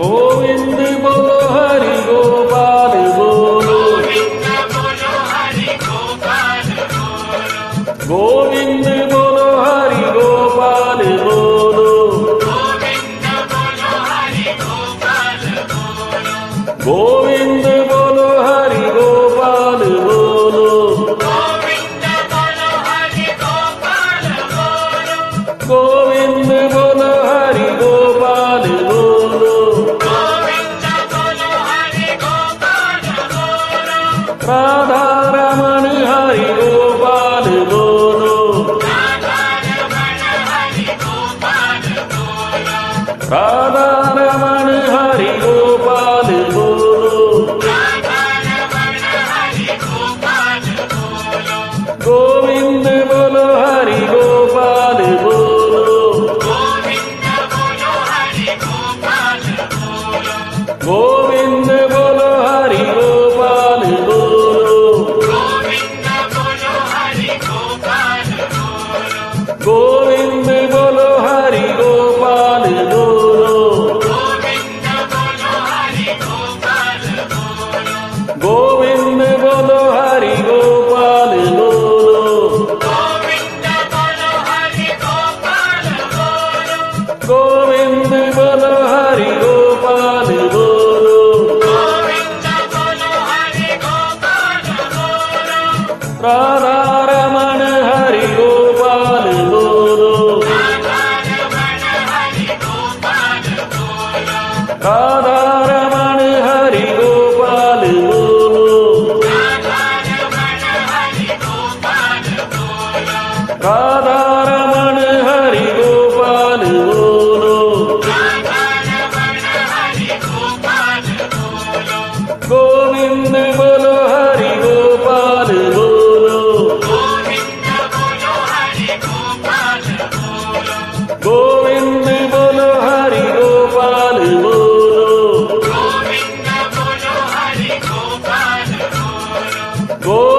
गोविंद बोलो हरि गोपाल बोलो गोविंद बोलो हरि गोपाल बोलो गोविंद बोलो हरि गोपाल बोलो गोविंद बोलो हरि गोपाल बोलो राधा रमण हरि गोपाल बोलो राधा रमण हरि गोपाल बोलो गोविंद बोलो हरि गोपाल बोलो गोविंद बोलो हरि गोपाल बोलो गोविंद बोलो हरि गोपाल बोलो गोविंद बोलो हरि गोपाल बोलो गोविंद बोलो हरि गोपाल बोलो राधा रमण हरि गोपाल बोलो राधा रमण हरि गोपाल बोलो राधा रमण हरि गोपाल बोलो गोविंद बोलो हरि गोपाल बोलो गोविंद बोलो हरि गोपाल बोलो गोविंद